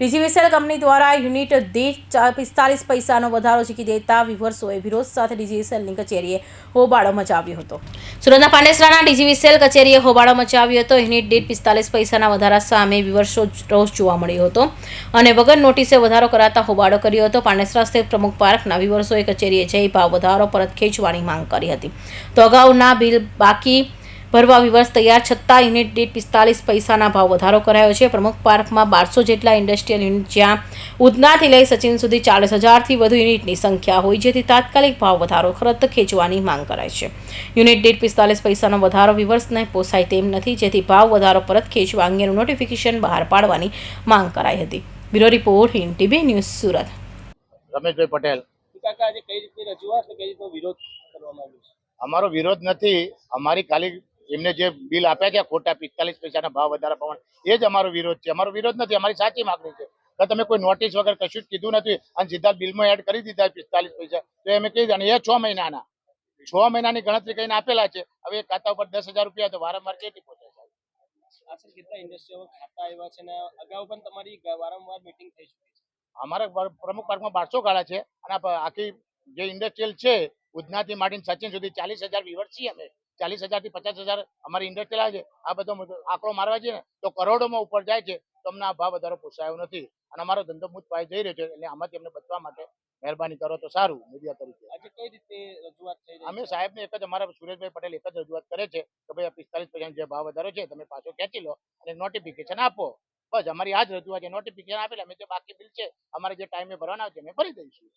DGVCL company દ્વારા unit દીઠ 45 પૈસાનો વધારો ઝીકી દેતા વિવર્સોએ વિરોધ સાથે ડીજીવીસીએલની કચેરીએ હોબાળો મચાવ્યો હતો। સુરતના પાંડેસરાના ડીજીવીસીએલ કચેરીએ હોબાળો મચાવ્યો હતો। યુનિટ દીઠ 45 પૈસાના વધારા સામે વિવર્સો રોષ જોવા મળ્યો હતો અને વગર નોટિસે વધારો કરાતા હોબાળો કર્યો હતો। પાંડેસરા સ્થિત પ્રમુખ પાર્કના વિવર્સોએ કચેરીએ જઈ ભાવ વધારો પરત ખેંચવાની માંગ કરી હતી। તો અગાઉના બિલ બાકી ભરવા વિવર્સ તૈયાર છતાં યુનિટ દીઠ 45 પૈસાના ભાવ વધારો કરાયો છે। પ્રમુખ પાર્કમાં 1200 જેટલા ઇન્ડસ્ટ્રીયલ યુનિટ જ્યાં ઉધનાથી લઈ સચિન સુધી 40,000થી વધુ યુનિટની સંખ્યા હોય જેથી તાત્કાલિક ભાવ વધારો પરત ખેંચવાની માંગ કરાઈ છે। યુનિટ દીઠ 45 પૈસાનો વધારો વિવર્સને પોસાય તેમ નથી જેથી ભાવ વધારો પરત ખેંચવા અંગેનું નોટિફિકેશન બહાર પાડવાની માંગ કરાઈ હતી। Bureau report TV news Surat. Rameshbhai Patel. કાકા આજે કઈ રીતની રજૂઆત ને કઈ રીતનો વિરોધ કરવામાં આવ્યો છે? અમારો વિરોધ નથી, અમારી ખાલી એમને જે બિલ આપ્યા છે ખોટા 45 પૈસાના ભાવ વધારા પ્રમાણે એ જ અમારો વિરોધ છે। અમારો વિરોધ નથી, અમારી સાચી માગણી છે કે તમે કોઈ નોટિસ વગર કશું જ કીધું નથી અને સીધા બિલમાં એડ કરી દીધા 45 પૈસા તો એમ કહી દે એ 6 મહિનાના 6 મહિનાની ગણતરી કરીને આપેલા છે। હવે ખાતા ઉપર 10,000 રૂપિયા તો વારંવાર કેટલી પહોંચે છે? આશરે કેટલા ઇન્ડસ્ટ્રીઓ ખાતા આવ્યા છે ને અગાઉ પણ તમારી વારંવાર મીટિંગ થઈ ચૂકી છે? અમારા પ્રમુખ પાર્કમાં 1200 ગાળા છે અને આખી જે ઇન્ડસ્ટ્રીયલ છે ઉધનાથી માંડીને સચિન સુધી 40,000 વિવર છીએ અમે। 40,000 થી 50,000 અમારી ઇન્ડસ્ટ્રીયલ છે। આ બધો આંકડો મારવા જઈએ ને તો કરોડોમાં ઉપર જાય છે તો અમને આ ભાવ વધારો પોસાયો નથી અને અમારો ધંધો મુક્ત પાયે જઈ રહ્યો છે એટલે આમાંથી અમને બચવા માટે મહેરબાની કરો તો સારું મીડિયા તરીકે। આજે કઈ રીતે રજૂઆત થઈ રહી અમે છે? સાહેબને એક જ અમારા સુરેશભાઈ પટેલ એક જ રજૂઆત કરે છે કે ભાઈ 45 પૈસાનો જે ભાવ વધારો છે તમે પાછો ખેંચી લો અને નોટિફિકેશન આપો। બસ અમારી આ જ રજૂઆત છે। નોટિફિકેશન આપેલા અમે જે બાકી બિલ છે અમારે જે ટાઈમે ભરવાના છે અમે ભરી દઈશું।